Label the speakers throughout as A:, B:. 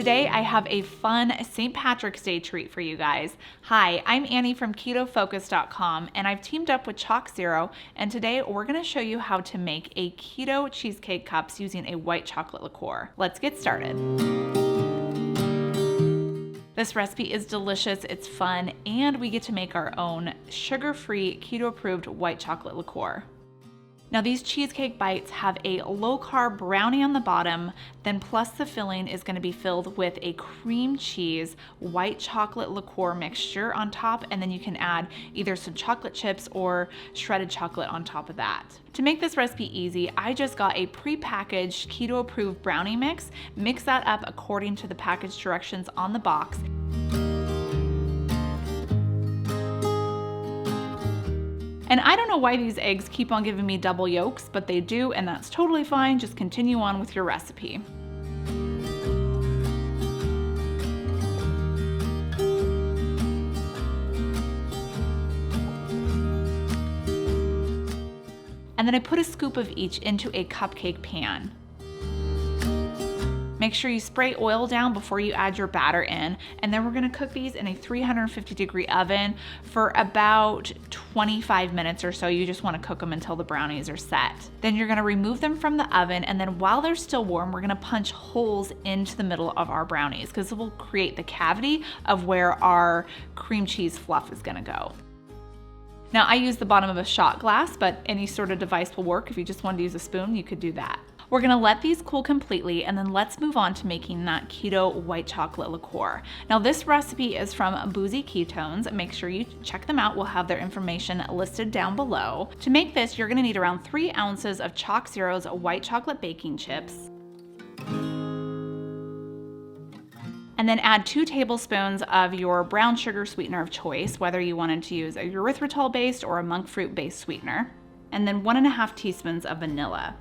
A: today I have a fun St. Patrick's Day treat for you guys. Hi, I'm Annie from KetoFocus.com, and I've teamed up with ChocZero, and today we're gonna show you how to make a keto cheesecake cups using a white chocolate liqueur. Let's get started. This recipe is delicious, it's fun, and we get to make our own sugar-free, keto-approved white chocolate liqueur. Now these cheesecake bites have a low-carb brownie on the bottom, then plus the filling is going to be filled with a cream cheese white chocolate liqueur mixture on top, and then you can add either some chocolate chips or shredded chocolate on top of that. To make this recipe easy, I just got a pre-packaged keto-approved brownie mix. Mix that up according to the package directions on the box. And I don't know why these eggs keep on giving me double yolks, but they do, and that's totally fine. Just continue on with your recipe. And then I put a scoop of each into a cupcake pan. Make sure you spray oil down before you add your batter in, and then we're gonna cook these in a 350-degree oven for about 25 minutes or so. You just wanna cook them until the brownies are set. Then you're gonna remove them from the oven, and then while they're still warm, we're gonna punch holes into the middle of our brownies because it will create the cavity of where our cream cheese fluff is gonna go. Now I use the bottom of a shot glass, but any sort of device will work. If you just wanted to use a spoon, you could do that. We're gonna let these cool completely, and then let's move on to making that keto white chocolate liqueur. Now this recipe is from Boozy Keto. Make sure you check them out. We'll have their information listed down below. To make this, you're gonna need around 3 ounces of ChocZero's white chocolate baking chips. And then add 2 tablespoons of your brown sugar sweetener of choice, whether you wanted to use a erythritol-based or a monk fruit-based sweetener. And then 1.5 teaspoons of vanilla.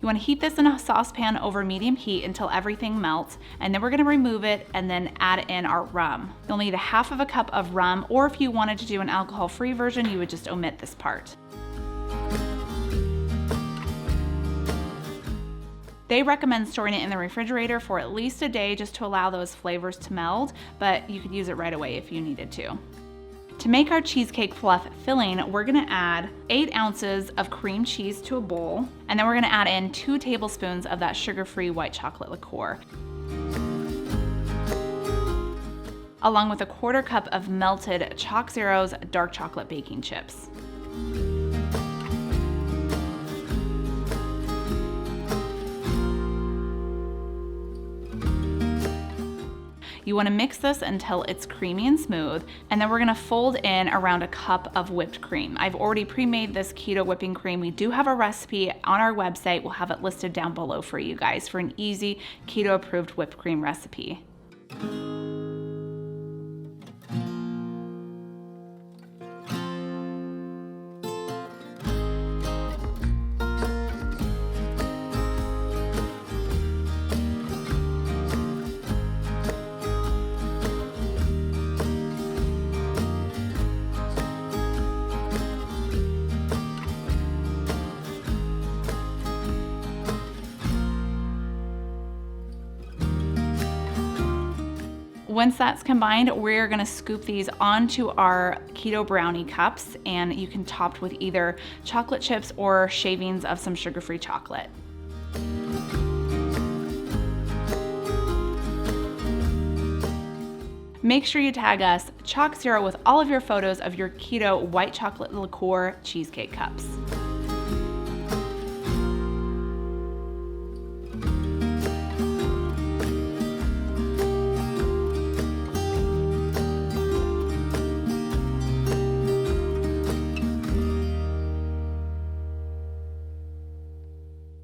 A: You want to heat this in a saucepan over medium heat until everything melts, and then we're going to remove it and then add in our rum. You'll need 1/2 cup of rum, or if you wanted to do an alcohol-free version, you would just omit this part. They recommend storing it in the refrigerator for at least a day just to allow those flavors to meld, but you could use it right away if you needed to. To make our cheesecake fluff filling, we're gonna add 8 ounces of cream cheese to a bowl, and then we're gonna add in 2 tablespoons of that sugar-free white chocolate liqueur, along with 1/4 cup of melted ChocZero's dark chocolate baking chips. You want to mix this until it's creamy and smooth, and then we're going to fold in around 1 cup of whipped cream. I've already pre-made this keto whipping cream. We do have a recipe on our website. We'll have it listed down below for you guys for an easy keto approved whipped cream recipe. Once that's combined, we're gonna scoop these onto our keto brownie cups, and you can top with either chocolate chips or shavings of some sugar-free chocolate. Make sure you tag us, ChocZero, with all of your photos of your keto white chocolate liqueur cheesecake cups.